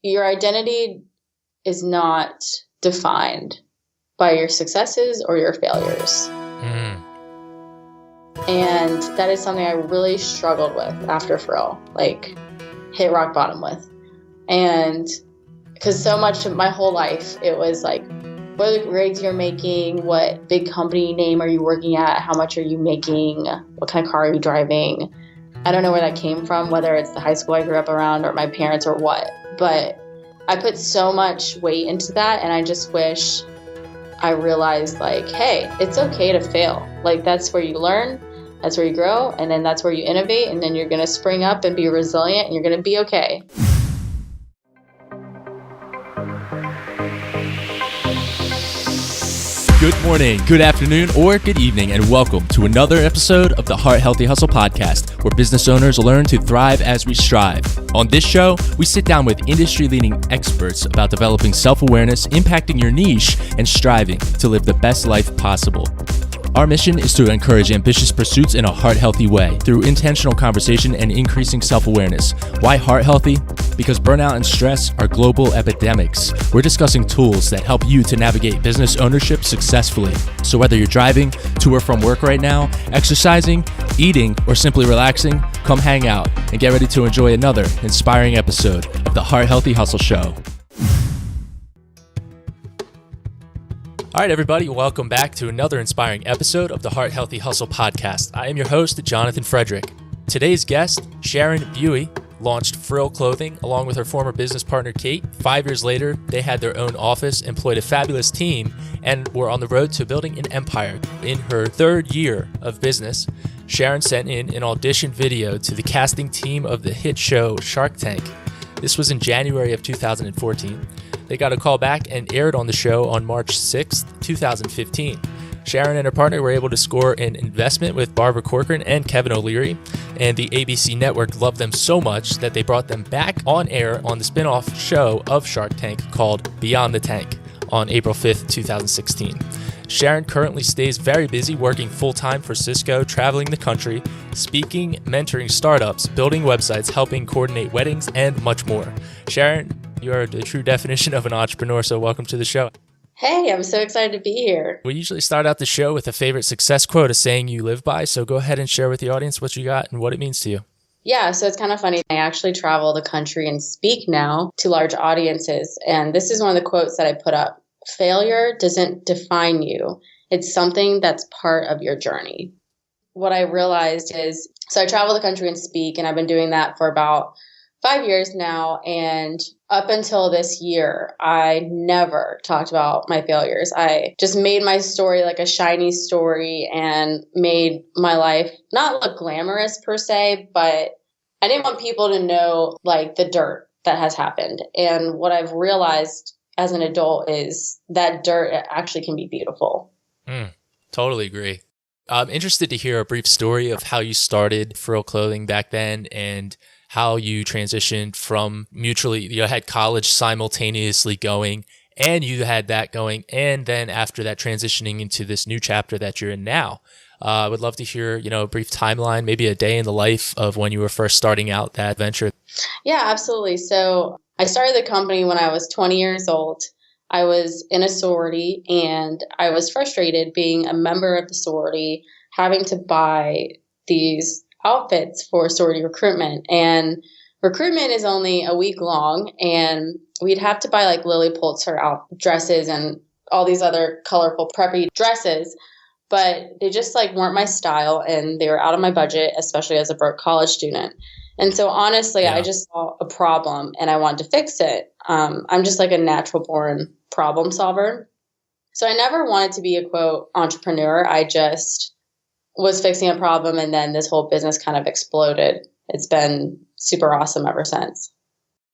your identity is not defined by your successes or your failures. And that is something I really struggled with after Frill, like hit rock bottom with. And because so much of my whole life, it was like, what are the grades you're making? What big company name are you working at? How much are you making? What kind of car are you driving? I don't know where that came from, whether it's the high school I grew up around or my parents or what. But I put so much weight into that, and I just wish I realized, like, hey, it's okay to fail. Like, that's where you learn, that's where you grow, and then that's where you innovate, and then you're going to spring up and be resilient, and you're going to be okay. Good morning, good afternoon, or good evening, and welcome to another episode of the Heart Healthy Hustle podcast, where business owners learn to thrive as we strive. On this show, we sit down with industry-leading experts about developing self-awareness, impacting your niche, and striving to live the best life possible. Our mission is to encourage ambitious pursuits in a heart-healthy way through intentional conversation and increasing self-awareness. Why heart healthy? Because burnout and stress are global epidemics. We're discussing tools that help you to navigate business ownership successfully. So whether you're driving to or from work right now, exercising, eating, or simply relaxing, come hang out and get ready to enjoy another inspiring episode of the Heart Healthy Hustle Show. All right, everybody, welcome back to another inspiring episode of the Heart Healthy Hustle podcast. I am your host, Jonathan Frederick. Today's guest, Sharon Bui, launched Frill Clothing along with her former business partner, Kate. 5 years later, they had their own office, employed a fabulous team, and were on the road to building an empire. In her third year of business, Sharon sent in an audition video to the casting team of the hit show Shark Tank. This was in January of 2014. They got a call back and aired on the show on March 6th, 2015. Sharon and her partner were able to score an investment with Barbara Corcoran and Kevin O'Leary, and the ABC network loved them so much that they brought them back on air on the spin-off show of Shark Tank called Beyond the Tank on April 5th, 2016. Sharon currently stays very busy working full-time for Cisco, traveling the country, speaking, mentoring startups, building websites, helping coordinate weddings, and much more. Sharon, you are the true definition of an entrepreneur, so welcome to the show. Hey, I'm so excited to be here. We usually start out the show with a favorite success quote, a saying you live by, so go ahead and share with the audience what you got and what it means to you. Yeah, so it's kind of funny. I actually travel the country and speak now to large audiences, and this is one of the quotes that I put up. Failure doesn't define you. It's something that's part of your journey. What I realized is, so I travel the country and speak, and I've been doing that for about 5 years now. And up until this year, I never talked about my failures. I just made my story like a shiny story and made my life not look glamorous per se, but I didn't want people to know like the dirt that has happened. And what I've realized as an adult is that dirt actually can be beautiful. Totally agree. I'm interested to hear a brief story of how you started Frill Clothing back then and how you transitioned from mutually, you had college simultaneously going and you had that going. And then after that, transitioning into this new chapter that you're in now. I would love to hear, a brief timeline, maybe a day in the life of when you were first starting out that venture. Yeah, absolutely. So I started the company when I was 20 years old. I was in a sorority and I was frustrated being a member of the sorority, having to buy these outfits for sorority recruitment. And recruitment is only a week long, and we'd have to buy like Lily Pulitzer out dresses and all these other colorful preppy dresses, but they just like weren't my style and they were out of my budget, especially as a broke college student. And so honestly, I just saw a problem and I wanted to fix it. I'm just like a natural born problem solver. So I never wanted to be a quote entrepreneur. I just was fixing a problem, and then this whole business kind of exploded. It's been super awesome ever since.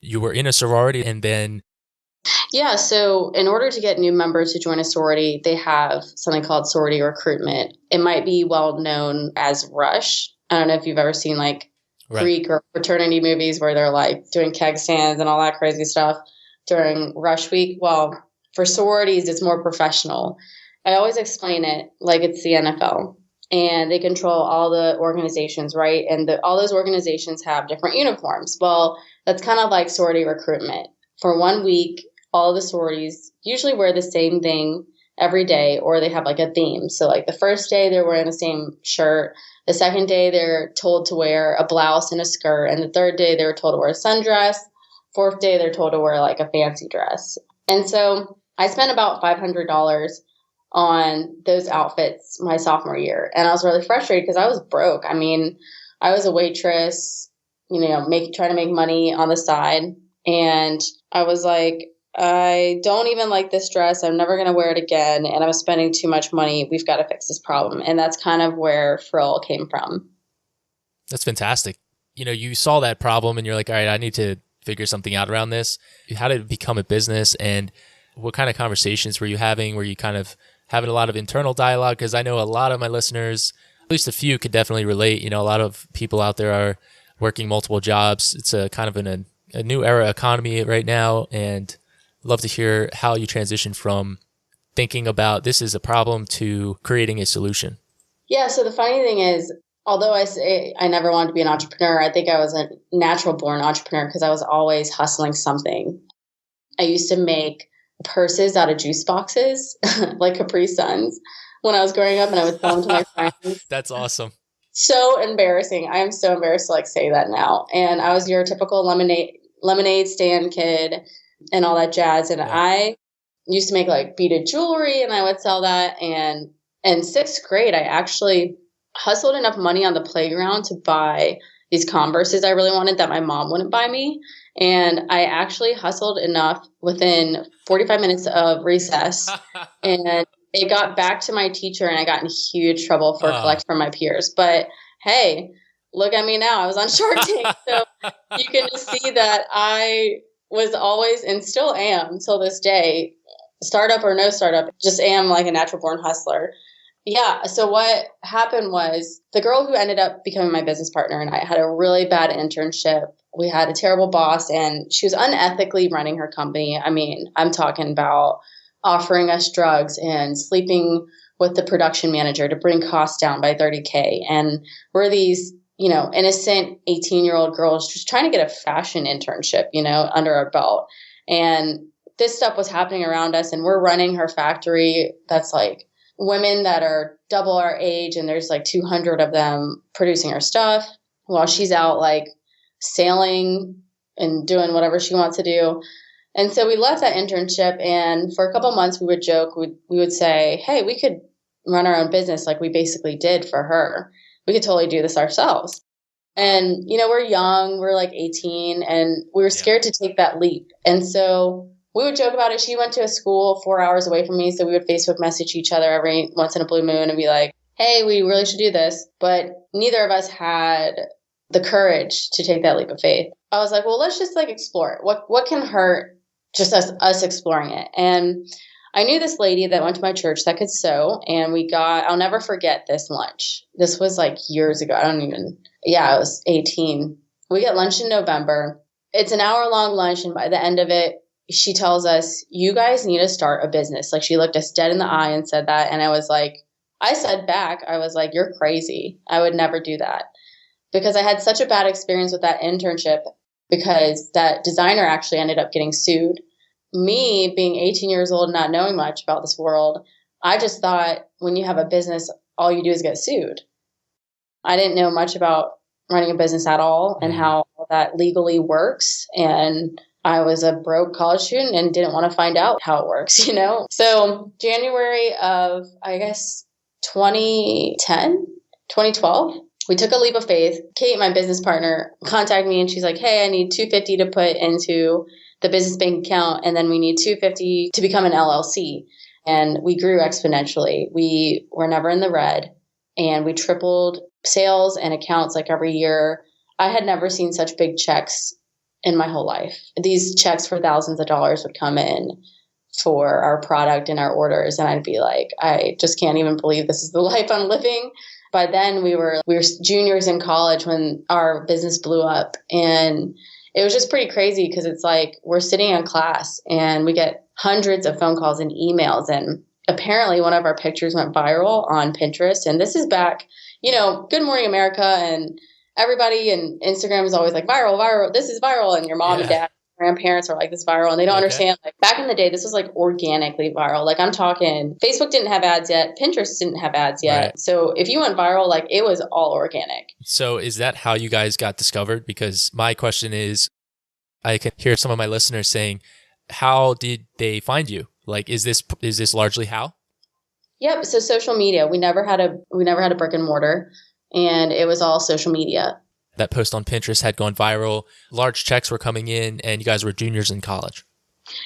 You were in a sorority and then... Yeah, so in order to get new members to join a sorority, they have something called Sorority Recruitment. It might be well known as Rush. I don't know if you've ever seen like Greek or fraternity movies where they're like doing keg stands and all that crazy stuff during Rush Week. Well, for sororities, it's more professional. I always explain it like it's the NFL. And they control all the organizations, right? And all those organizations have different uniforms. Well, that's kind of like sorority recruitment. for 1 week, all of the sororities usually wear the same thing every day, or they have like a theme. So like the first day they're wearing the same shirt. The second day they're told to wear a blouse and a skirt. And the third day they were told to wear a sundress. Fourth day they're told to wear like a fancy dress. And so I spent about $500 on those outfits my sophomore year. And I was really frustrated because I was broke. I mean, I was a waitress, trying to make money on the side. And I was like, I don't even like this dress. I'm never going to wear it again. And I'm spending too much money. We've got to fix this problem. And that's kind of where Frill came from. That's fantastic. You saw that problem and you're like, all right, I need to figure something out around this. How did it become a business, and what kind of conversations were you having? Were you kind of having a lot of internal dialogue? Because I know a lot of my listeners, at least a few, could definitely relate. A lot of people out there are working multiple jobs. It's a kind of a new era economy right now, and love to hear how you transition from thinking about this is a problem to creating a solution. Yeah. So the funny thing is, although I say I never wanted to be an entrepreneur, I think I was a natural born entrepreneur because I was always hustling something. I used to make purses out of juice boxes, like Capri Suns, when I was growing up, and I would sell them to my friends. That's awesome. So embarrassing. I am so embarrassed to say that now. And I was your typical lemonade stand kid and all that jazz. And I used to make like beaded jewelry, and I would sell that. And in sixth grade, I actually hustled enough money on the playground to buy these Converses I really wanted that my mom wouldn't buy me. And I actually hustled enough within 45 minutes of recess, and it got back to my teacher, and I got in huge trouble for collecting from my peers. But hey, look at me now. I was on Shark Tank. So you can just see that I was always, and still am till this day, startup or no startup, just am like a natural born hustler. Yeah. So what happened was the girl who ended up becoming my business partner and I had a really bad internship. We had a terrible boss, and she was unethically running her company. I mean, I'm talking about offering us drugs and sleeping with the production manager to bring costs down by 30K. And we're these, innocent 18-year-old girls just trying to get a fashion internship, under our belt. And this stuff was happening around us, and we're running her factory that's like women that are double our age, and there's like 200 of them producing her stuff while she's out like sailing and doing whatever she wants to do. And so we left that internship, and for a couple months we would joke, we would say, hey, we could run our own business like we basically did for her. We could totally do this ourselves. And, we're young, we're like 18, and we were scared to take that leap. And so we would joke about it. She went to a school 4 hours away from me, so we would Facebook message each other every once in a blue moon and be like, hey, we really should do this. But neither of us had the courage to take that leap of faith. I was like, well, let's just explore it. What can hurt just us exploring it? And I knew this lady that went to my church that could sew, and I'll never forget this lunch. This was years ago. I was 18. We get lunch in November. It's an hour-long lunch, and by the end of it, she tells us, you guys need to start a business. She looked us dead in the eye and said that. And I said back, you're crazy. I would never do that. Because I had such a bad experience with that internship, because that designer actually ended up getting sued. Me being 18 years old, not knowing much about this world, I just thought when you have a business, all you do is get sued. I didn't know much about running a business at all and how that legally works. And I was a broke college student and didn't want to find out how it works, So January of, 2012, we took a leap of faith. Kate, my business partner, contacted me, and she's like, hey, I need $250 to put into the business bank account, and then we need $250 to become an LLC. And we grew exponentially. We were never in the red, and we tripled sales and accounts every year. I had never seen such big checks in my whole life. These checks for thousands of dollars would come in for our product and our orders, and I'd be like, I just can't even believe this is the life I'm living. By then we were juniors in college when our business blew up, and it was just pretty crazy because it's we're sitting in class and we get hundreds of phone calls and emails, and apparently one of our pictures went viral on Pinterest. And this is back, Good Morning America, and everybody and Instagram is always viral, this is viral, and your mom and dad grandparents are like, this viral, and they don't Okay. understand. Like back in the day, this was like organically viral. Like I'm talking, Facebook didn't have ads yet. Pinterest didn't have ads yet. Right. So if you went viral, like it was all organic. So is that how you guys got discovered? Because my question is, I can hear some of my listeners saying, how did they find you? Like, is this largely how? Yep. So social media, we never had a brick and mortar, and it was all social media. That post on Pinterest had gone viral. Large checks were coming in, and you guys were juniors in college.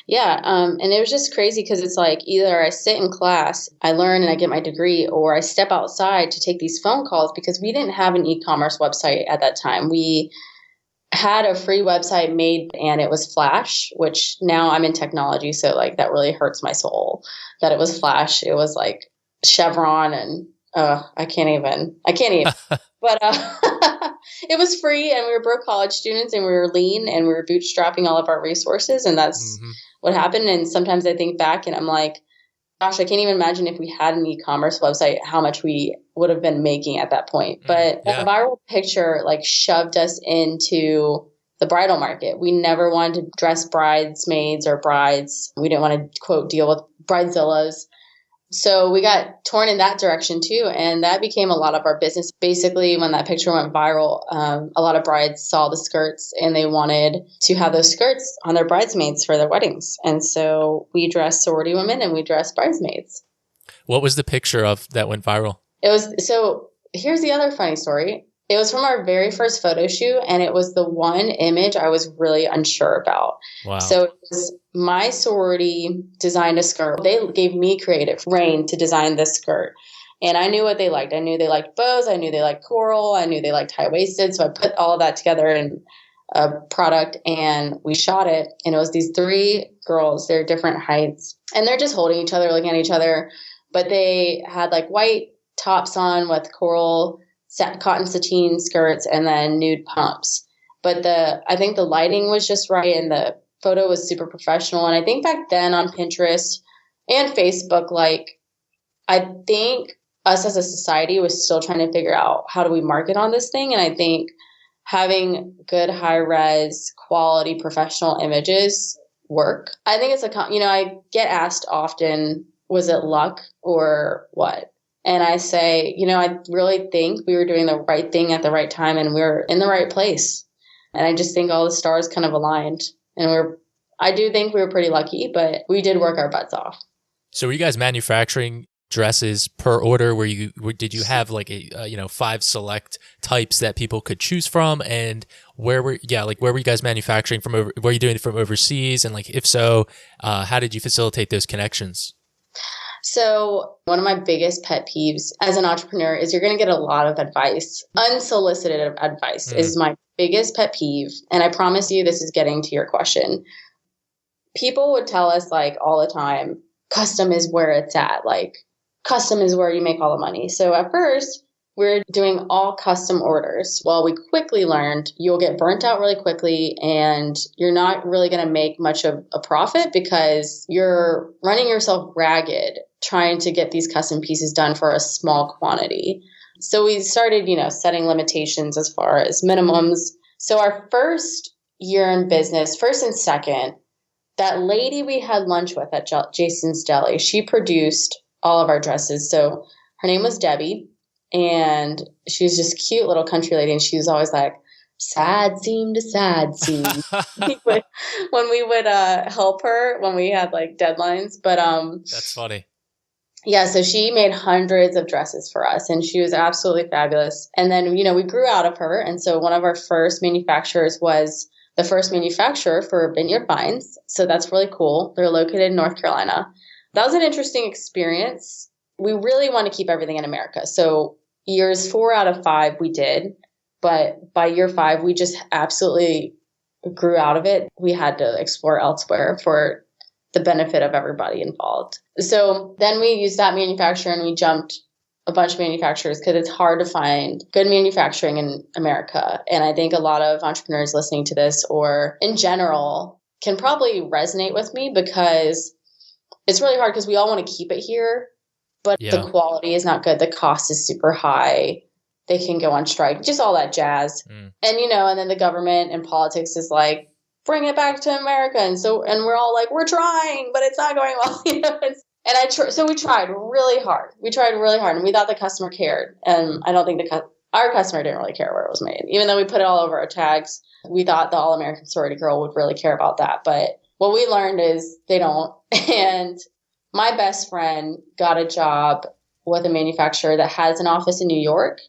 Yeah. And it was just crazy because it's like either I sit in class, I learn and I get my degree, or I step outside to take these phone calls because we didn't have an e-commerce website at that time. We had a free website made and it was Flash, which now I'm in technology. So like that really hurts my soul that it was Flash. It was like Chevron and I can't even, but it was free and we were broke college students and we were lean and we were bootstrapping all of our resources. And that's what happened. And sometimes I think back and I'm like, gosh, I can't even imagine if we had an e-commerce website, how much we would have been making at that point. But a viral picture like shoved us into the bridal market. We never wanted to dress bridesmaids or brides. We didn't want to, quote, deal with bridezillas. So we got torn in that direction too. And that became a lot of our business. Basically, when that picture went viral, a lot of brides saw the skirts and they wanted to have those skirts on their bridesmaids for their weddings. And so we dressed sorority women and we dressed bridesmaids. What was the picture of that went viral? So here's the other funny story. It was from our very first photo shoot, and it was the one image I was really unsure about. Wow. So it was my sorority designed a skirt. They gave me creative reign to design this skirt. And I knew what they liked. I knew they liked bows. I knew they liked coral. I knew they liked high-waisted. So I put all of that together in a product, and we shot it. And it was these three girls. They're different heights. And they're just holding each other, looking at each other. But they had like white tops on with coral cotton sateen skirts and then nude pumps. But I think the lighting was just right and the photo was super professional. And I think back then on Pinterest and Facebook, like I think us as a society was still trying to figure out how do we market on this thing. And I think having good high res quality professional images work. I think it's I get asked often, was it luck or what? And I say, I really think we were doing the right thing at the right time and we were in the right place. And I just think all the stars kind of aligned. And I do think we were pretty lucky, but we did work our butts off. So were you guys manufacturing dresses per order? Did you have like a 5 select types that people could choose from? And where were you guys manufacturing from? Were you doing it from overseas? And like, if so, how did you facilitate those connections? So one of my biggest pet peeves as an entrepreneur is you're going to get a lot of advice. Unsolicited advice is my biggest pet peeve. And I promise you this is getting to your question. People would tell us like all the time, custom is where it's at. Like custom is where you make all the money. So at first we're doing all custom orders. Well, we quickly learned you'll get burnt out really quickly and you're not really going to make much of a profit because you're running yourself ragged trying to get these custom pieces done for a small quantity. So we started, setting limitations as far as minimums. So our first year in business, first and second, that lady we had lunch with at Jason's Deli, she produced all of our dresses. So her name was Debbie. And she was just a cute little country lady. And she was always like, sad seam to sad seam. when we would help her when we had like deadlines. But that's funny. Yeah, so she made hundreds of dresses for us and she was absolutely fabulous. And then, we grew out of her. And so one of our first manufacturers was the first manufacturer for Vineyard Vines. So that's really cool. They're located in North Carolina. That was an interesting experience. We really want to keep everything in America. So years 4 out of 5 we did, but by year 5, we just absolutely grew out of it. We had to explore elsewhere for the benefit of everybody involved. So then we used that manufacturer and we jumped a bunch of manufacturers because it's hard to find good manufacturing in America. And I think a lot of entrepreneurs listening to this or in general can probably resonate with me because it's really hard because we all want to keep it here. But the quality is not good. The cost is super high. They can go on strike, just all that jazz. And, and then the government and politics is like, bring it back to America. And we're all like, we're trying, but it's not going well. So we tried really hard. And we thought the customer cared. And I don't think our customer didn't really care where it was made. Even though we put it all over our tags, we thought the All-American Sorority Girl would really care about that. But what we learned is they don't. And my best friend got a job with a manufacturer that has an office in New York,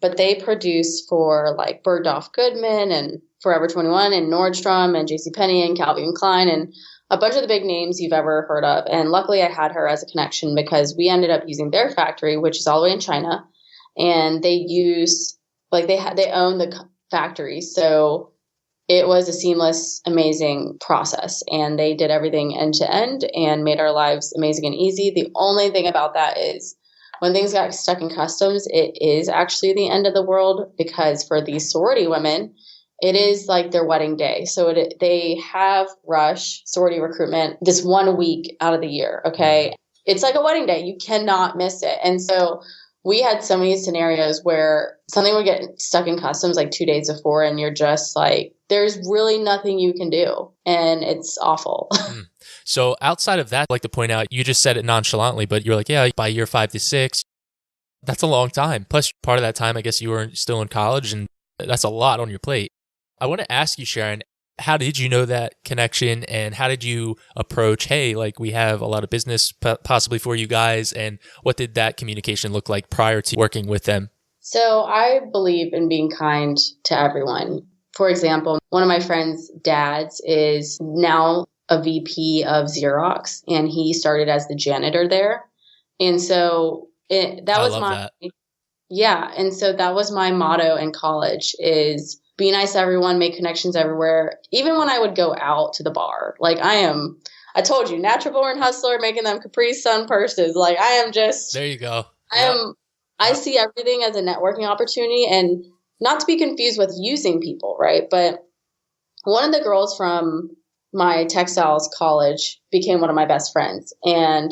but they produce for like Bergdorf Goodman and Forever 21 and Nordstrom and JCPenney and Calvin Klein and a bunch of the big names you've ever heard of. And luckily I had her as a connection because we ended up using their factory, which is all the way in China. And they own the factory. So it was a seamless, amazing process. And they did everything end to end and made our lives amazing and easy. The only thing about that is when things got stuck in customs, it is actually the end of the world because for these sorority women, it is like their wedding day. So they have Rush, Sorority Recruitment, this 1 week out of the year, okay? It's like a wedding day. You cannot miss it. And so we had so many scenarios where something would get stuck in customs like 2 days before, and you're just like, there's really nothing you can do. And it's awful. So outside of that, I'd like to point out, you just said it nonchalantly, but you're like, yeah, by year 5 to 6, that's a long time. Plus, part of that time, I guess you were still in college, and that's a lot on your plate. I want to ask you, Sharon, how did you know that connection, and how did you approach, hey, like we have a lot of business possibly for you guys, and what did that communication look like prior to working with them? So I believe in being kind to everyone. For example, one of my friend's dads is now a VP of Xerox, and he started as the janitor there. And so that was my motto in college is be nice to everyone, make connections everywhere. Even when I would go out to the bar, like I told you, natural born hustler, making them Capri Sun purses. Like I am just, there you go. I see everything as a networking opportunity, and not to be confused with using people, right? But one of the girls from my textiles college became one of my best friends, and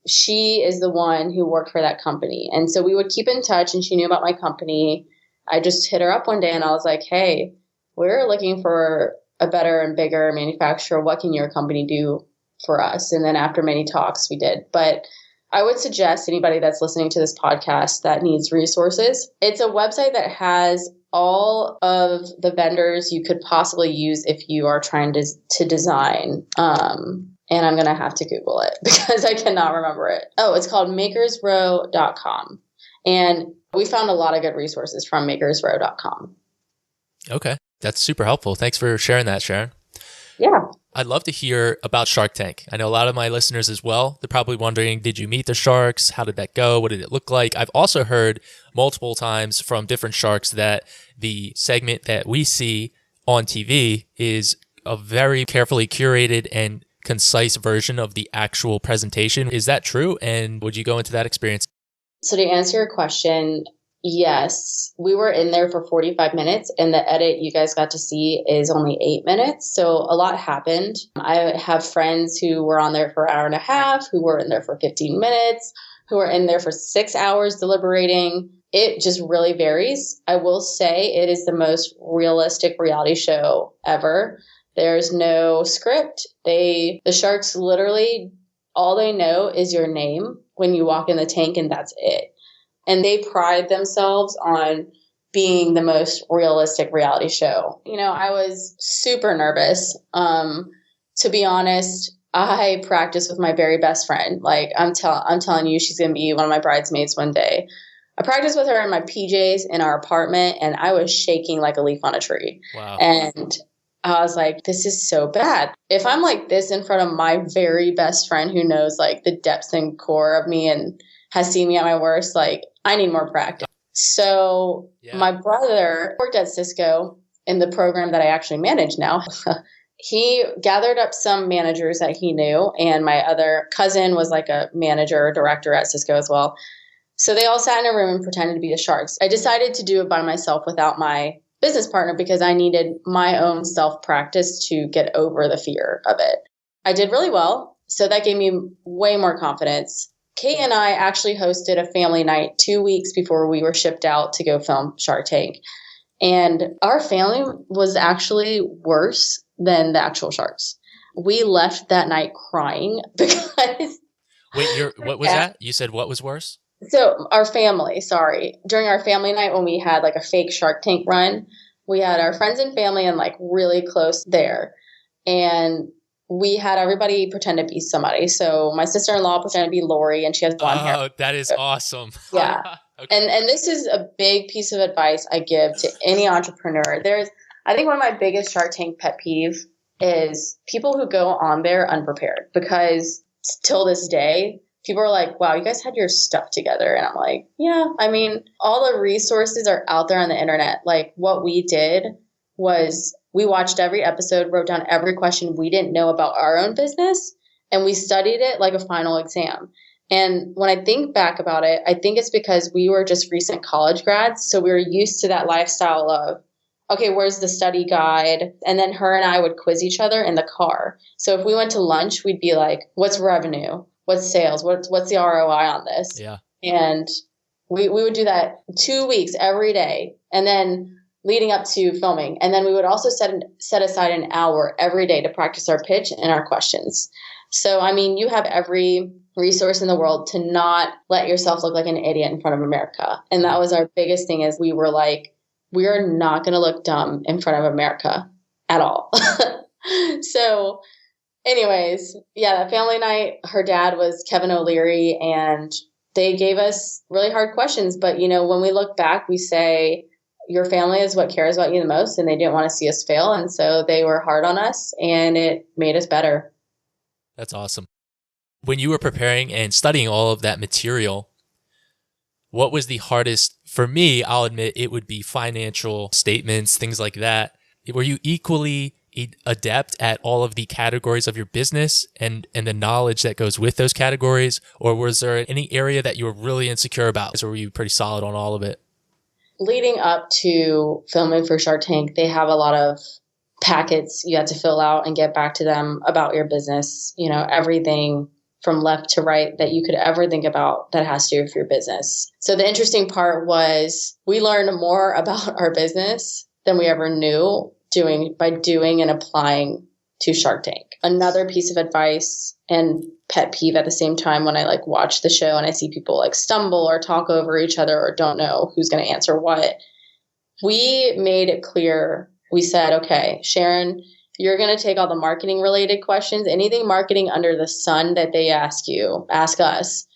she is the one who worked for that company. And so we would keep in touch, and she knew about my company. I just hit her up one day and I was like, hey, we're looking for a better and bigger manufacturer. What can your company do for us? And then after many talks, we did. But I would suggest anybody that's listening to this podcast that needs resources, it's a website that has all of the vendors you could possibly use if you are trying to design. And I'm going to have to Google it because I cannot remember it. Oh, it's called makersrow.com. And we found a lot of good resources from makersrow.com. Okay. That's super helpful. Thanks for sharing that, Sharon. Yeah. I'd love to hear about Shark Tank. I know a lot of my listeners as well. They're probably wondering, did you meet the sharks? How did that go? What did it look like? I've also heard multiple times from different sharks that the segment that we see on TV is a very carefully curated and concise version of the actual presentation. Is that true? And would you go into that experience? So to answer your question, yes, we were in there for 45 minutes and the edit you guys got to see is only 8 minutes. So a lot happened. I have friends who were on there for an hour and a half, who were in there for 15 minutes, who were in there for 6 hours deliberating. It just really varies. I will say it is the most realistic reality show ever. There's no script. The sharks literally, all they know is your name when you walk in the tank, and that's it. And they pride themselves on being the most realistic reality show. You know, I was super nervous. To be honest, I practiced with my very best friend. Like I'm telling you, she's going to be one of my bridesmaids one day. I practiced with her in my PJs in our apartment, and I was shaking like a leaf on a tree. Wow. And I was like, this is so bad. If I'm like this in front of my very best friend who knows like the depths and core of me and has seen me at my worst, like I need more practice. So My brother worked at Cisco in the program that I actually manage now. He gathered up some managers that he knew, and my other cousin was like a manager or director at Cisco as well. So they all sat in a room and pretended to be the sharks. I decided to do it by myself without my business partner because I needed my own self-practice to get over the fear of it. I did really well, so that gave me way more confidence. Kate and I actually hosted a family night 2 weeks before we were shipped out to go film Shark Tank. And our family was actually worse than the actual sharks. We left that night crying because Wait, what was that? You said what was worse? So our family, sorry, during our family night when we had like a fake Shark Tank run, we had our friends and family and like really close there. And we had everybody pretend to be somebody. So my sister-in-law pretended to be Lori and she has blonde hair. Oh, that is awesome. Yeah. Okay. And this is a big piece of advice I give to any entrepreneur. I think one of my biggest Shark Tank pet peeve is people who go on there unprepared, because till this day, people are like, wow, you guys had your stuff together. And I'm like, yeah, I mean, all the resources are out there on the internet. Like what we did was we watched every episode, wrote down every question we didn't know about our own business, and we studied it like a final exam. And when I think back about it, I think it's because we were just recent college grads. So we were used to that lifestyle of, okay, where's the study guide? And then her and I would quiz each other in the car. So if we went to lunch, we'd be like, what's revenue? What's sales? What's the ROI on this? Yeah. And we would do that 2 weeks every day. And then leading up to filming. And then we would also set aside an hour every day to practice our pitch and our questions. So, I mean, you have every resource in the world to not let yourself look like an idiot in front of America. And that was our biggest thing, is we were like, we are not going to look dumb in front of America at all. So anyways, yeah, that family night, her dad was Kevin O'Leary, and they gave us really hard questions. But, you know, when we look back, we say, your family is what cares about you the most, and they didn't want to see us fail. And so they were hard on us, and it made us better. That's awesome. When you were preparing and studying all of that material, what was the hardest? For me, I'll admit it would be financial statements, things like that. Were you equally adept at all of the categories of your business and the knowledge that goes with those categories? Or was there any area that you were really insecure about? Or were you pretty solid on all of it? Leading up to filming for Shark Tank, they have a lot of packets you have to fill out and get back to them about your business. You know, everything from left to right that you could ever think about that has to do with your business. So the interesting part was we learned more about our business than we ever knew by doing and applying to Shark Tank. Another piece of advice and pet peeve at the same time, when I like watch the show and I see people like stumble or talk over each other or don't know who's going to answer what, we made it clear. We said, okay, Sharon, you're going to take all the marketing related questions, anything marketing under the sun that they ask us,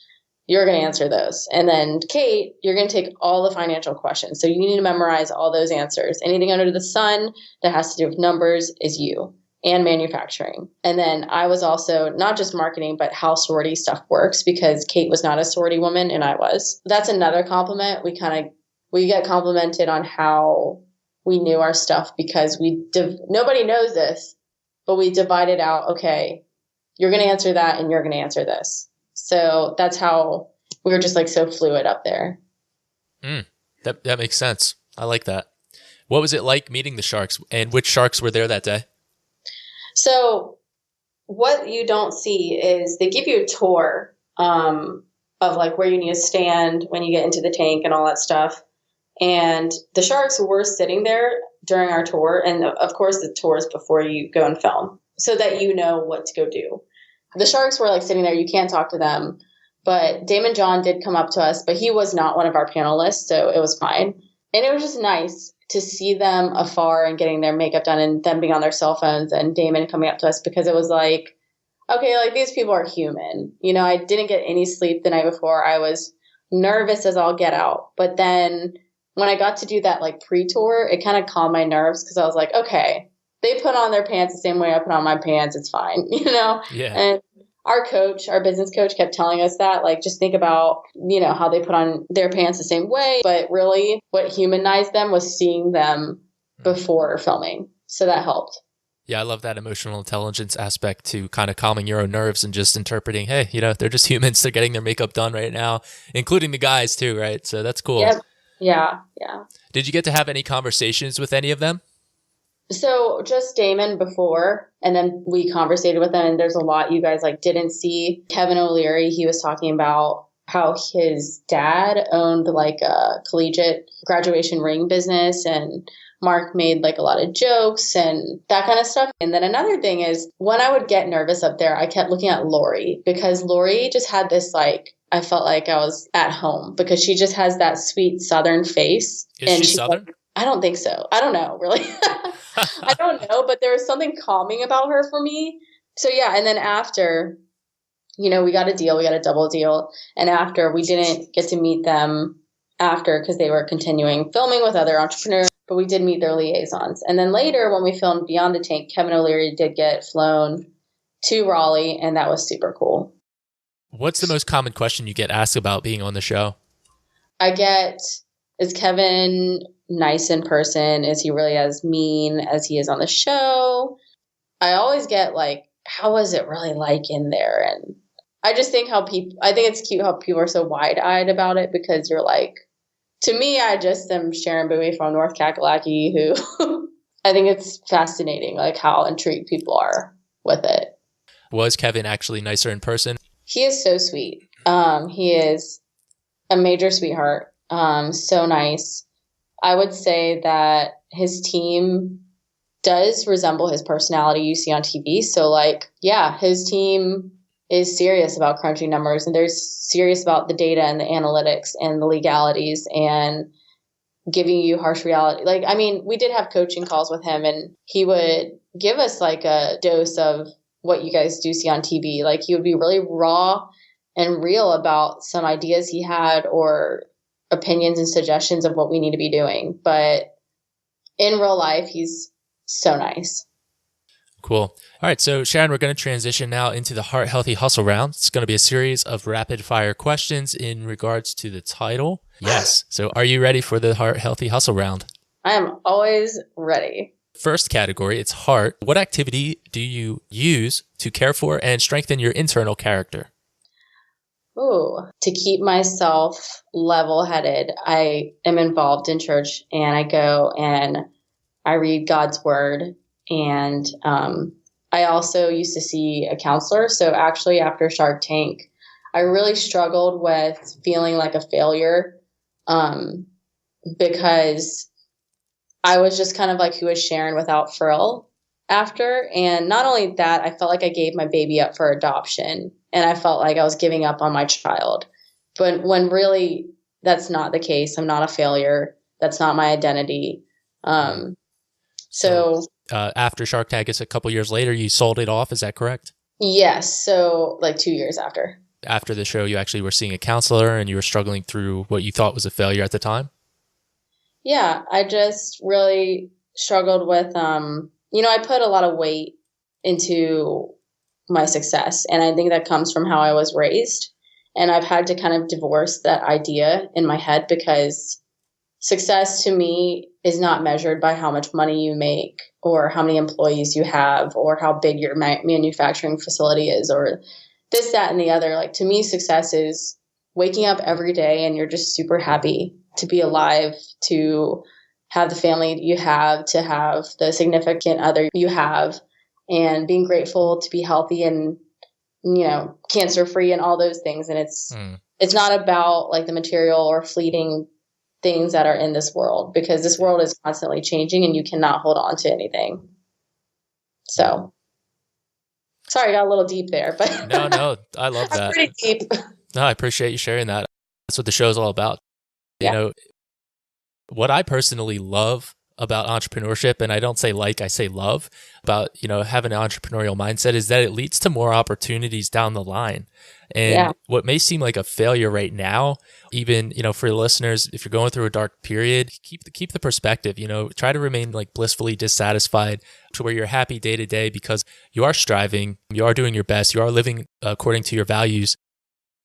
you're going to answer those. And then Kate, you're going to take all the financial questions. So you need to memorize all those answers. Anything under the sun that has to do with numbers is you, and manufacturing. And then I was also not just marketing, but how sorority stuff works, because Kate was not a sorority woman and I was. That's another compliment. We get complimented on how we knew our stuff, because nobody knows this, but we divided out, okay, you're going to answer that and you're going to answer this. So that's how we were just like so fluid up there. That makes sense. I like that. What was it like meeting the sharks, and which sharks were there that day? So what you don't see is they give you a tour of like where you need to stand when you get into the tank and all that stuff. And the sharks were sitting there during our tour. And of course, the tour is before you go and film, so that you know what to go do. The sharks were like sitting there. You can't talk to them. But Damon John did come up to us, but he was not one of our panelists, so it was fine. And it was just nice to see them afar and getting their makeup done and them being on their cell phones and Damon coming up to us, because it was like, okay, like these people are human. You know, I didn't get any sleep the night before. I was nervous as all get out. But then when I got to do that like pre-tour, it kind of calmed my nerves, because I was like, okay, they put on their pants the same way I put on my pants. It's fine, you know? Yeah. And our business coach kept telling us that, like, just think about, you know, how they put on their pants the same way. But really what humanized them was seeing them before filming. So that helped. Yeah, I love that emotional intelligence aspect to kind of calming your own nerves and just interpreting, hey, you know, they're just humans. They're getting their makeup done right now, including the guys too, right? So that's cool. Yep. Yeah. Yeah. Did you get to have any conversations with any of them? So just Damon before, and then we conversated with them, and there's a lot you guys like didn't see. Kevin O'Leary, he was talking about how his dad owned like a collegiate graduation ring business, and Mark made like a lot of jokes and that kind of stuff. And then another thing is when I would get nervous up there, I kept looking at Lori because Lori just had this like, I felt like I was at home because she just has that sweet Southern face. Is and she Southern? Like, I don't think so. I don't know, really. I don't know, but there was something calming about her for me. So yeah, and then after, we got a deal, we got a double deal. And after, we didn't get to meet them after because they were continuing filming with other entrepreneurs, but we did meet their liaisons. And then later when we filmed Beyond the Tank, Kevin O'Leary did get flown to Raleigh, and that was super cool. What's the most common question you get asked about being on the show? I get, is Kevin nice in person? Is he really as mean as he is on the show? I always get like, how was it really like in there? And I just think I think it's cute how people are so wide-eyed about it because you're like, to me, I just am Sharon Bui from North Kakalaki who I think it's fascinating, like how intrigued people are with it. Was Kevin actually nicer in person? He is so sweet. He is a major sweetheart. So nice. I would say that his team does resemble his personality you see on TV. So like, yeah, his team is serious about crunching numbers, and they're serious about the data and the analytics and the legalities and giving you harsh reality. Like, I mean, we did have coaching calls with him, and he would give us like a dose of what you guys do see on TV. Like, he would be really raw and real about some ideas he had or opinions and suggestions of what we need to be doing. But in real life, he's so nice. Cool. All right. So Sharon, we're going to transition now into the Heart Healthy Hustle round. It's going to be a series of rapid fire questions in regards to the title. Yes. So are you ready for the Heart Healthy Hustle round? I am always ready. First category, it's heart. What activity do you use to care for and strengthen your internal character? Ooh, to keep myself level-headed, I am involved in church, and I go and I read God's word. And I also used to see a counselor. So actually after Shark Tank, I really struggled with feeling like a failure because I was just kind of like, who is Sharon without Frill after? And not only that, I felt like I gave my baby up for adoption, and I felt like I was giving up on my child. But when really that's not the case, I'm not a failure. That's not my identity. So after Shark Tank, it's a couple years later, you sold it off. Is that correct? Yes. So like 2 years after. After the show, you actually were seeing a counselor and you were struggling through what you thought was a failure at the time? Yeah, I just really struggled with, I put a lot of weight into my success. And I think that comes from how I was raised. And I've had to kind of divorce that idea in my head because success to me is not measured by how much money you make or how many employees you have or how big your manufacturing facility is or this, that, and the other. Like, to me, success is waking up every day and you're just super happy to be alive, to have the family you have, to have the significant other you have, and being grateful to be healthy and, cancer free and all those things. And it's not about like the material or fleeting things that are in this world, because this world is constantly changing and you cannot hold on to anything. So sorry, I got a little deep there, but no, I love that. I'm pretty deep. No, I appreciate you sharing that. That's what the show is all about. Yeah. What I personally love about entrepreneurship, and I don't say like, I say love, about, having an entrepreneurial mindset is that it leads to more opportunities down the line. And what may seem like a failure right now, even, for listeners, if you're going through a dark period, keep the perspective, try to remain like blissfully dissatisfied to where you're happy day to day because you are striving, you are doing your best, you are living according to your values.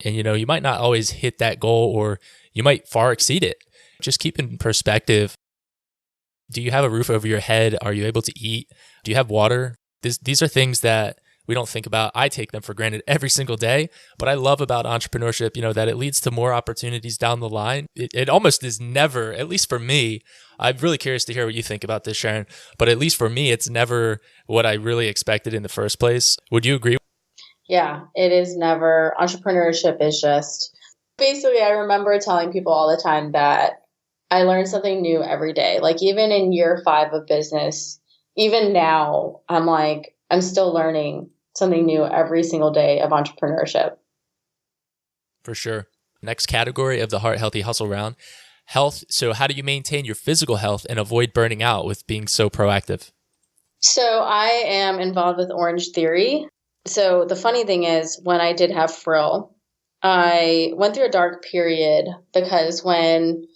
And, you might not always hit that goal or you might far exceed it. Just keep in perspective. Do you have a roof over your head? Are you able to eat? Do you have water? These are things that we don't think about. I take them for granted every single day. But I love about entrepreneurship, that it leads to more opportunities down the line. It almost is never, at least for me, I'm really curious to hear what you think about this, Sharon, but at least for me, it's never what I really expected in the first place. Would you agree? Yeah, it is never. Entrepreneurship is just Basically, I remember telling people all the time that I learn something new every day. Like even in year 5 of business, even now, I'm like, I'm still learning something new every single day of entrepreneurship. For sure. Next category of the Heart Healthy Hustle round, health. So how do you maintain your physical health and avoid burning out with being so proactive? So I am involved with Orange Theory. So the funny thing is, when I did have Frill, I went through a dark period because when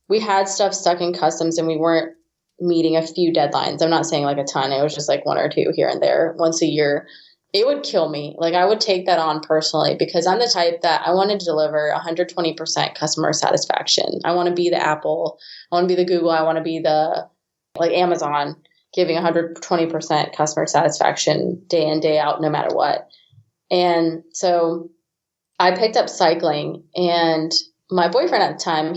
we had stuff stuck in customs and we weren't meeting a few deadlines, I'm not saying like a ton, it was just like 1 or 2 here and there once a year, it would kill me. Like I would take that on personally because I'm the type that I want to deliver 120% customer satisfaction. I want to be the Apple. I want to be the Google. I want to be the like Amazon, giving 120% customer satisfaction day in, day out, no matter what. And so I picked up cycling, and my boyfriend at the time,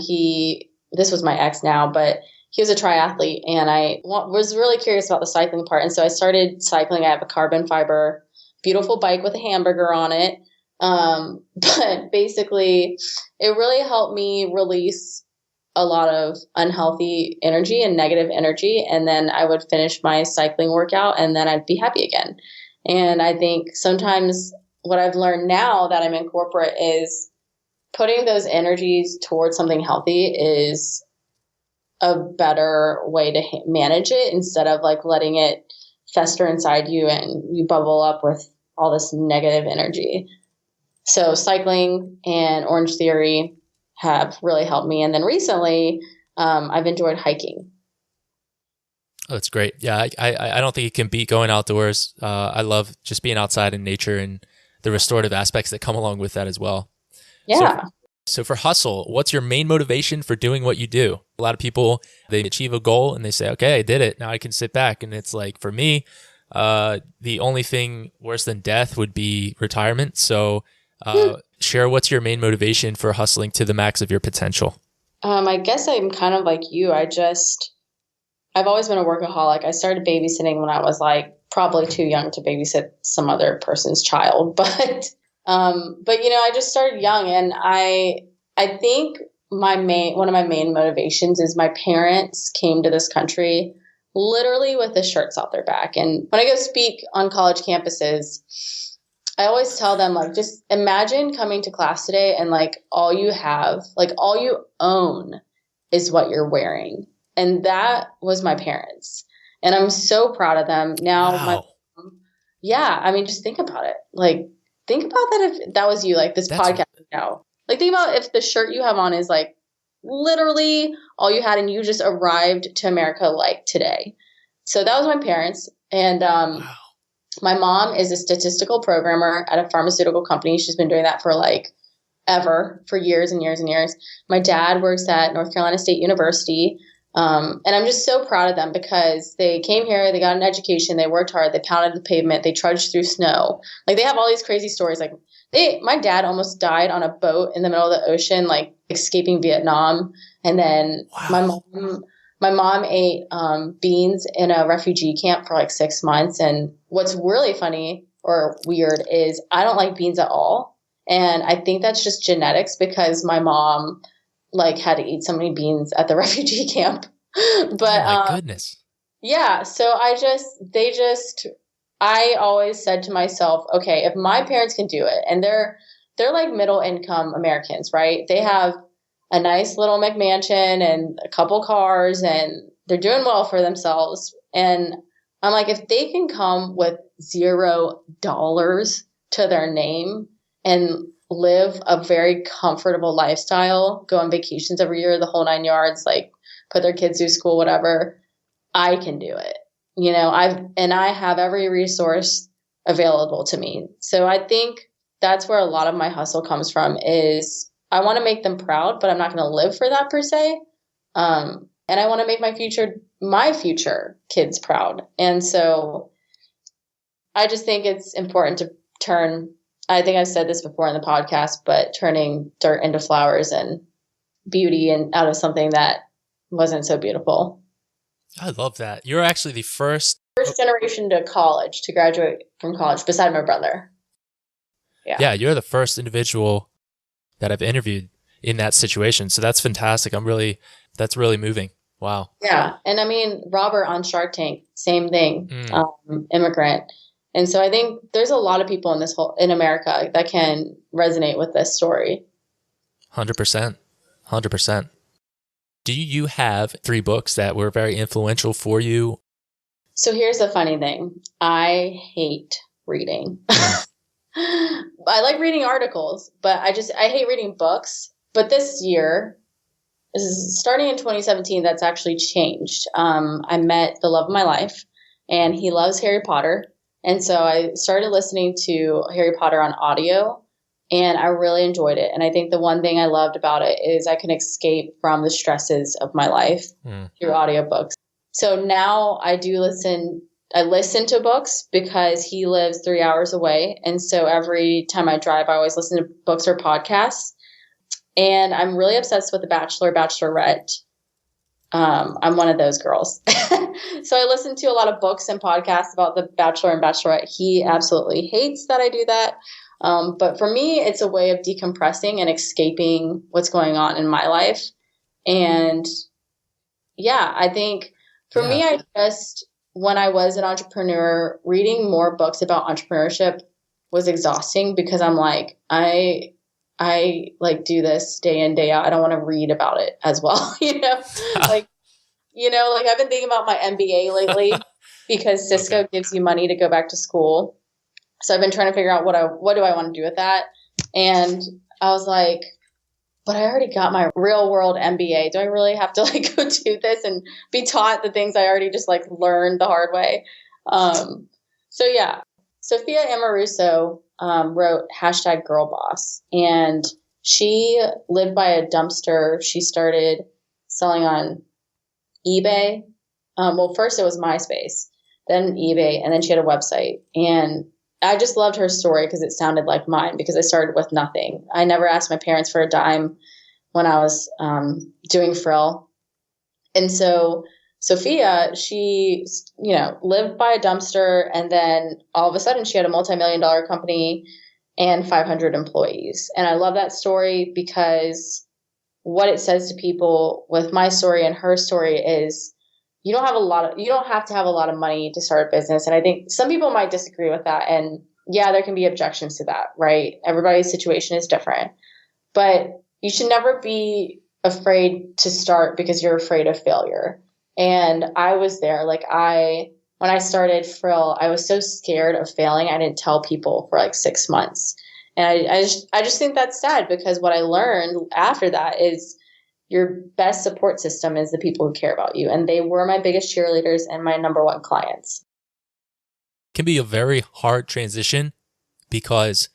this was my ex now, but he was a triathlete, and I was really curious about the cycling part. And so I started cycling. I have a carbon fiber, beautiful bike with a hamburger on it. But basically, it really helped me release a lot of unhealthy energy and negative energy. And then I would finish my cycling workout and then I'd be happy again. And I think sometimes what I've learned now that I'm in corporate is putting those energies towards something healthy is a better way to manage it instead of like letting it fester inside you and you bubble up with all this negative energy. So cycling and Orange Theory have really helped me. And then recently, I've enjoyed hiking. Oh, that's great. Yeah, I don't think it can beat going outdoors. I love just being outside in nature and the restorative aspects that come along with that as well. Yeah. So for hustle, what's your main motivation for doing what you do? A lot of people, they achieve a goal and they say, okay, I did it. Now I can sit back. And it's like, for me, the only thing worse than death would be retirement. So share what's your main motivation for hustling to the max of your potential? I guess I'm kind of like you. I've always been a workaholic. I started babysitting when I was like probably too young to babysit some other person's child, but I just started young, and I think one of my main motivations is my parents came to this country literally with the shirts off their back. And when I go speak on college campuses, I always tell them, like, just imagine coming to class today and like all you have, like all you own is what you're wearing. And that was my parents. And I'm so proud of them. Now, wow. Just think about it. Like, think about that if that was you, like this podcast now. Like, think about if the shirt you have on is like literally all you had and you just arrived to America like today. So that was my parents. And Wow. my mom is a statistical programmer at a pharmaceutical company. She's been doing that for like ever, for years and years and years. My dad works at North Carolina State University. And I'm just so proud of them because they came here, they got an education, they worked hard, they pounded the pavement, they trudged through snow. Like, they have all these crazy stories. Like, my dad almost died on a boat in the middle of the ocean, like escaping Vietnam. And then wow. my mom ate beans in a refugee camp for like 6 months. And what's really funny or weird is I don't like beans at all. And I think that's just genetics because my mom like had to eat so many beans at the refugee camp. But oh my goodness. Yeah. So I always said to myself, okay, if my parents can do it, and they're like middle income Americans, right? They have a nice little McMansion and a couple cars and they're doing well for themselves. And I'm like, if they can come with $0 to their name and live a very comfortable lifestyle, go on vacations every year, the whole 9 yards, like put their kids through school, whatever, I can do it. I have every resource available to me. So I think that's where a lot of my hustle comes from is I want to make them proud, but I'm not going to live for that per se. And I want to make my future kids proud. And so I just think it's important to I think I've said this before in the podcast, but turning dirt into flowers and beauty and out of something that wasn't so beautiful. I love that. You're actually the first generation to graduate from college, beside my brother. Yeah, you're the first individual that I've interviewed in that situation. So that's fantastic. That's really moving. Wow. Yeah. And I mean, Robert on Shark Tank, same thing, immigrant. And so I think there's a lot of people in America that can resonate with this story. 100%. 100%. Do you have 3 books that were very influential for you? So here's the funny thing. I hate reading. I like reading articles, but I hate reading books. But this year, starting in 2017, that's actually changed. I met the love of my life, and he loves Harry Potter. And so I started listening to Harry Potter on audio, and I really enjoyed it. And I think the one thing I loved about it is I can escape from the stresses of my life through audiobooks. So now I listen to books because he lives 3 hours away. And so every time I drive, I always listen to books or podcasts. And I'm really obsessed with The Bachelor, Bachelorette. I'm one of those girls. So I listen to a lot of books and podcasts about The Bachelor and Bachelorette. He absolutely hates that I do that. But for me, it's a way of decompressing and escaping what's going on in my life. And yeah, I think for me, when I was an entrepreneur, reading more books about entrepreneurship was exhausting because I'm like, I like do this day in, day out. I don't want to read about it as well. Like I've been thinking about my MBA lately because Cisco gives you money to go back to school. So I've been trying to figure out what do I want to do with that. And I was like, but I already got my real world MBA. Do I really have to go do this and be taught the things I already just learned the hard way? So yeah, Sophia Amoruso wrote #GirlBoss, and she lived by a dumpster. She started selling on eBay. Well, first it was MySpace, then eBay, and then she had a website. And I just loved her story because it sounded like mine because I started with nothing. I never asked my parents for a dime when I was doing Frill. And so Sophia, she, lived by a dumpster, and then all of a sudden she had a multi-million-dollar company and 500 employees. And I love that story because what it says to people with my story and her story is you don't have to have a lot of money to start a business. And I think some people might disagree with that. And yeah, there can be objections to that, right? Everybody's situation is different, but you should never be afraid to start because you're afraid of failure. And I was there. When I started Frill, I was so scared of failing. I didn't tell people for 6 months. And I just think that's sad because what I learned after that is your best support system is the people who care about you. And they were my biggest cheerleaders and my number one clients. It can be a very hard transition because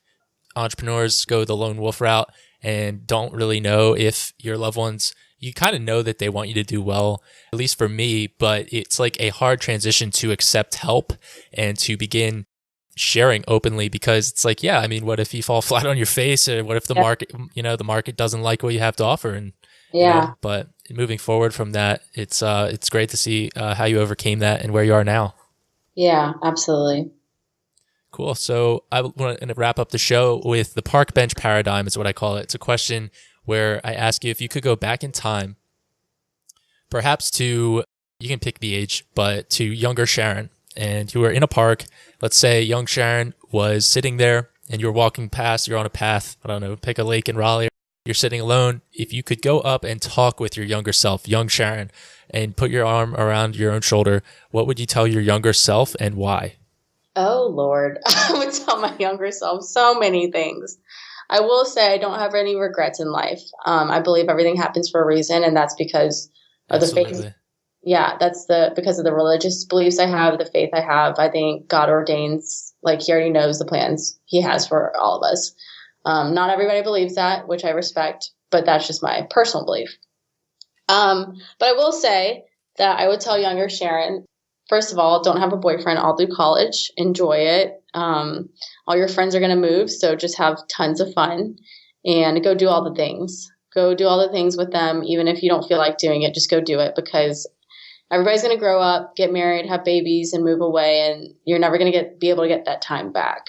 entrepreneurs go the lone wolf route and don't really know if your loved ones, you kind of know that they want you to do well, at least for me, but it's a hard transition to accept help and to begin sharing openly because it's what if you fall flat on your face, or what if the market, the market doesn't like what you have to offer? And but moving forward from that, it's great to see how you overcame that and where you are now. Yeah, absolutely. Cool. So I want to wrap up the show with the park bench paradigm is what I call it. It's a question where I ask you if you could go back in time, perhaps to, you can pick the age, but to younger Sharon, and you were in a park. Let's say young Sharon was sitting there and you're walking past, you're on a path, I don't know, pick a lake in Raleigh. You're sitting alone. If you could go up and talk with your younger self, young Sharon, and put your arm around your own shoulder, what would you tell your younger self and why? Oh, Lord. I would tell my younger self so many things. I will say I don't have any regrets in life. I believe everything happens for a reason, and that's because of the faith. Yeah, because of the religious beliefs I have, the faith I have. I think God ordains, he already knows the plans he has for all of us. Not everybody believes that, which I respect, but that's just my personal belief. But I will say that I would tell younger Sharon, first of all, don't have a boyfriend all through college. Enjoy it. All your friends are going to move, so just have tons of fun and go do all the things. Go do all the things with them, even if you don't feel like doing it. Just go do it because everybody's going to grow up, get married, have babies, and move away, and you're never going to be able to get that time back.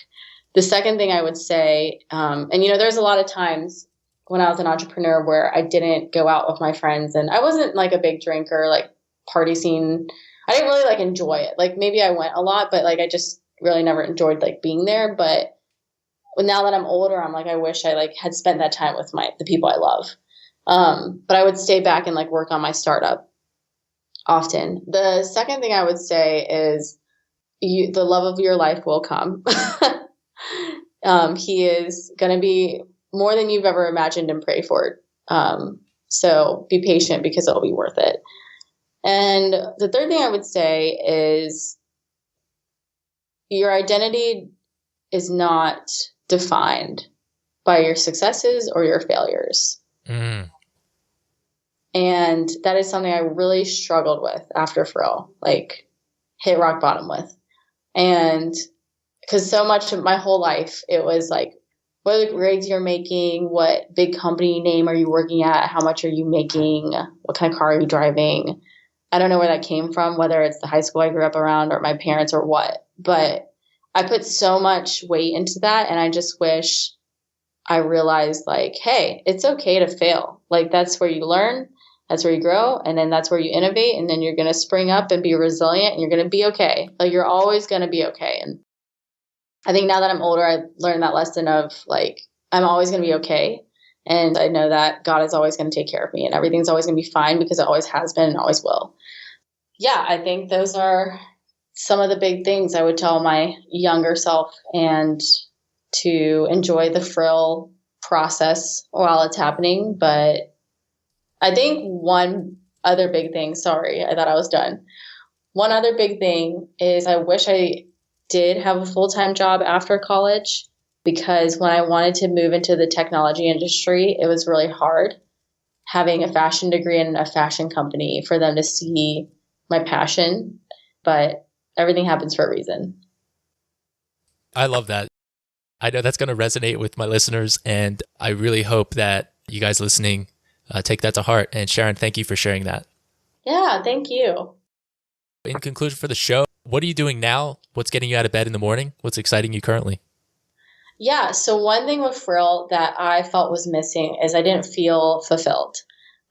The second thing I would say, and there's a lot of times when I was an entrepreneur where I didn't go out with my friends, and I wasn't like a big drinker, like party scene. I didn't really like enjoy it. Like maybe I went a lot, but like I just really never enjoyed like being there. But now that I'm older, I'm like, I wish I like had spent that time with the people I love. But I would stay back and like work on my startup often. The second thing I would say is the love of your life will come. He is going to be more than you've ever imagined and pray for. So be patient because it'll be worth it. And the third thing I would say is your identity is not defined by your successes or your failures. Mm. And that is something I really struggled with after Frill, like hit rock bottom with. And because so much of my whole life, it was like, what are the grades you're making? What big company name are you working at? How much are you making? What kind of car are you driving? I don't know where that came from, whether it's the high school I grew up around or my parents or what. But I put so much weight into that. And I just wish I realized like, hey, it's okay to fail. Like that's where you learn. That's where you grow. And then that's where you innovate. And then you're going to spring up and be resilient and you're going to be okay. Like you're always going to be okay. And I think now that I'm older, I learned that lesson of like, I'm always going to be okay. And I know that God is always going to take care of me and everything's always going to be fine because it always has been and always will. Yeah, I think those are some of the big things I would tell my younger self, and to enjoy the Frill process while it's happening. But I think one other big thing, sorry, I thought I was done. One other big thing is I wish I did have a full-time job after college, because when I wanted to move into the technology industry, it was really hard having a fashion degree in a fashion company for them to see my passion. But everything happens for a reason. I love that. I know that's going to resonate with my listeners, and I really hope that you guys listening take that to heart. And Sharon, thank you for sharing that. Yeah, thank you. In conclusion for the show, what are you doing now? What's getting you out of bed in the morning? What's exciting you currently? Yeah, so one thing with Frill that I felt was missing is I didn't feel fulfilled.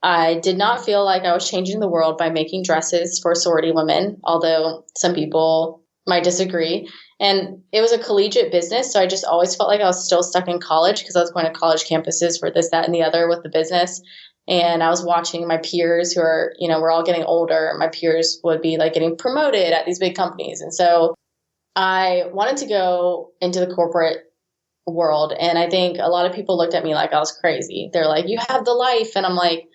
I did not feel like I was changing the world by making dresses for sorority women, although some people might disagree. And it was a collegiate business, so I just always felt like I was still stuck in college because I was going to college campuses for this, that, and the other with the business. And I was watching my peers who are, we're all getting older. My peers would be like getting promoted at these big companies. And so I wanted to go into the corporate world. And I think a lot of people looked at me like I was crazy. They're like, you have the life. And I'm like,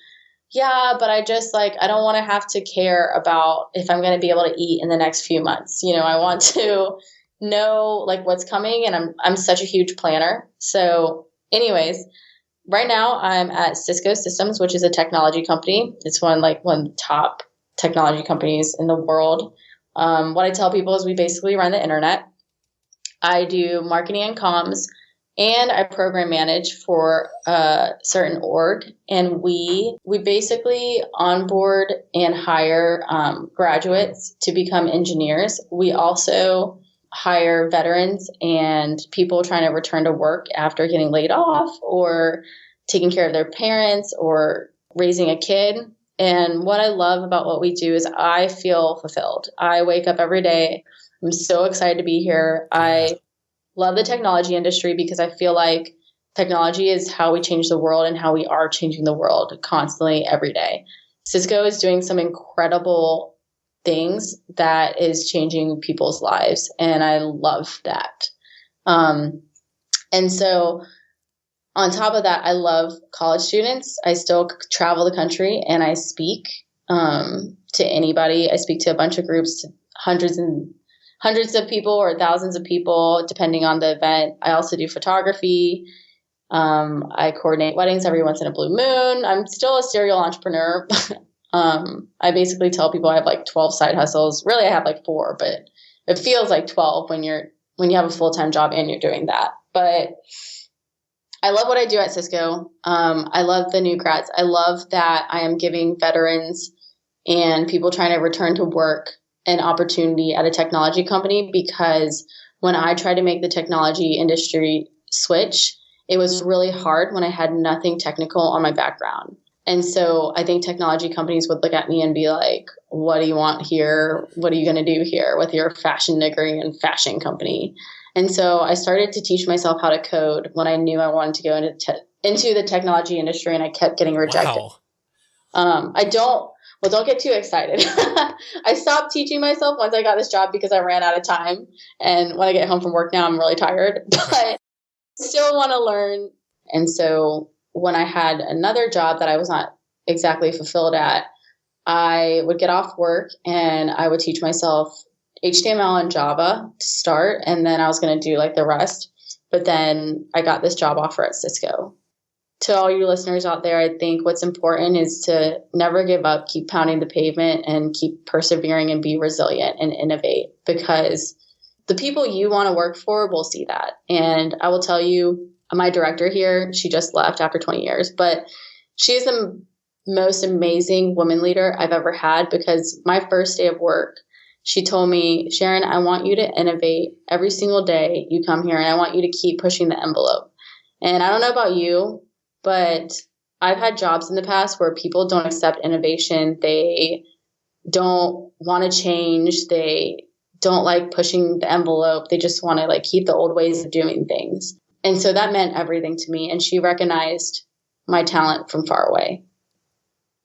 yeah, but I just like, I don't want to have to care about if I'm going to be able to eat in the next few months. I want to know like what's coming. And I'm such a huge planner. So anyways, right now I'm at Cisco Systems, which is a technology company. It's one of the top technology companies in the world. What I tell people is we basically run the internet. I do marketing and comms, and I program manage for a certain org. And we basically onboard and hire graduates to become engineers. We also hire veterans and people trying to return to work after getting laid off or taking care of their parents or raising a kid. And what I love about what we do is I feel fulfilled. I wake up every day. I'm so excited to be here. I love the technology industry because I feel like technology is how we change the world and how we are changing the world constantly every day. Cisco is doing some incredible things that is changing people's lives, and I love that. And so on top of that, I love college students. I still travel the country and I speak to anybody. I speak to a bunch of groups, to hundreds of people or thousands of people, depending on the event. I also do photography. I coordinate weddings every once in a blue moon. I'm still a serial entrepreneur. I basically tell people I have like 12 side hustles. Really, I have like 4, but it feels like 12 when you have a full-time job and you're doing that. But I love what I do at Cisco. I love the new grads. I love that I am giving veterans and people trying to return to work an opportunity at a technology company, because when I tried to make the technology industry switch, it was really hard when I had nothing technical on my background. And so I think technology companies would look at me and be like, what do you want here? What are you going to do here with your fashion degree and fashion company? And so I started to teach myself how to code when I knew I wanted to go into the technology industry, and I kept getting rejected. Wow. Don't get too excited. I stopped teaching myself once I got this job because I ran out of time. And when I get home from work now, I'm really tired, but still want to learn. And so when I had another job that I was not exactly fulfilled at, I would get off work and I would teach myself HTML and Java to start. And then I was going to do like the rest. But then I got this job offer at Cisco. To all you listeners out there, I think what's important is to never give up, keep pounding the pavement, and keep persevering and be resilient and innovate, because the people you want to work for will see that. And I will tell you, my director here, she just left after 20 years, but she's the most amazing woman leader I've ever had, because my first day of work, she told me, Sharon, I want you to innovate every single day you come here, and I want you to keep pushing the envelope. And I don't know about you, but I've had jobs in the past where people don't accept innovation. They don't want to change. They don't like pushing the envelope. They just want to like keep the old ways of doing things. And so that meant everything to me. And she recognized my talent from far away.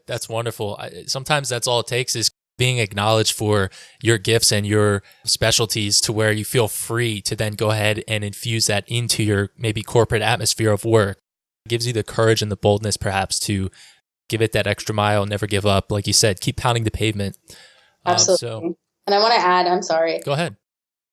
That's wonderful. Sometimes that's all it takes, is being acknowledged for your gifts and your specialties, to where you feel free to then go ahead and infuse that into your maybe corporate atmosphere of work. It gives you the courage and the boldness perhaps to give it that extra mile, never give up. Like you said, keep pounding the pavement. Absolutely. And I want to add, I'm sorry. Go ahead.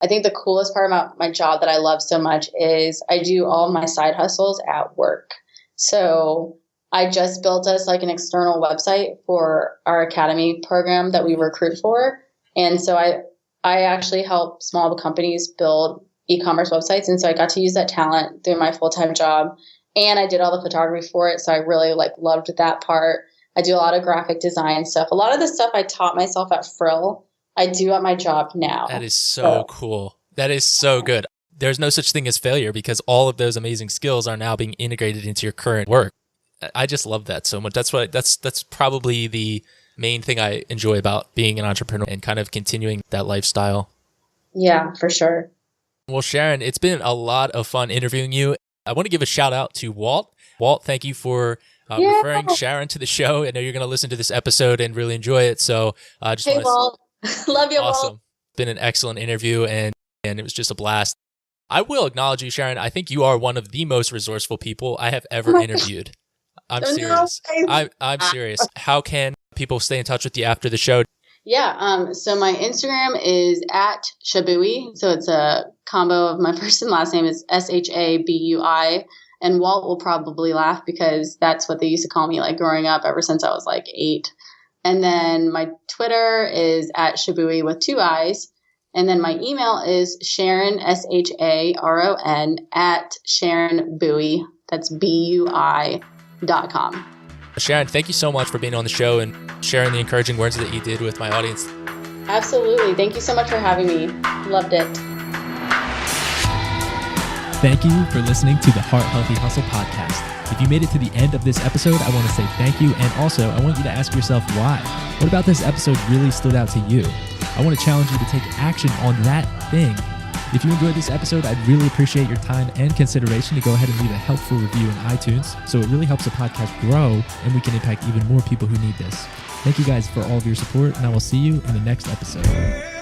I think the coolest part about my job that I love so much is I do all of my side hustles at work. So I just built us like an external website for our academy program that we recruit for. And so I actually help small companies build e-commerce websites. And so I got to use that talent through my full-time job. And I did all the photography for it. So I really loved that part. I do a lot of graphic design stuff. A lot of the stuff I taught myself at Frill, I do at my job now. That is so cool. That is so good. There's no such thing as failure, because all of those amazing skills are now being integrated into your current work. I just love that so much. That's probably the main thing I enjoy about being an entrepreneur and kind of continuing that lifestyle. Yeah, for sure. Well, Sharon, it's been a lot of fun interviewing you. I want to give a shout out to Walt. Walt, thank you for referring Sharon to the show. I know you're going to listen to this episode and really enjoy it. So Walt. Love you, awesome. Walt. Been an excellent interview, and it was just a blast. I will acknowledge you, Sharon. I think you are one of the most resourceful people I have ever interviewed. I'm serious. I'm serious. How can people stay in touch with you after the show? Yeah. So my Instagram is at Shabui. So it's a combo of my first and last name is SHABUI. And Walt will probably laugh because that's what they used to call me like growing up ever since I was like 8. And then my Twitter is at Shabui with 2 I's. And then my email is Sharon, SHARON, at Sharon Bui. That's BUI.com. Sharon, thank you so much for being on the show and sharing the encouraging words that you did with my audience. Absolutely. Thank you so much for having me. Loved it. Thank you for listening to the Heart Healthy Hustle podcast. If you made it to the end of this episode, I want to say thank you. And also, I want you to ask yourself why. What about this episode really stood out to you? I want to challenge you to take action on that thing. If you enjoyed this episode, I'd really appreciate your time and consideration to go ahead and leave a helpful review in iTunes, so it really helps the podcast grow and we can impact even more people who need this. Thank you guys for all of your support, and I will see you in the next episode.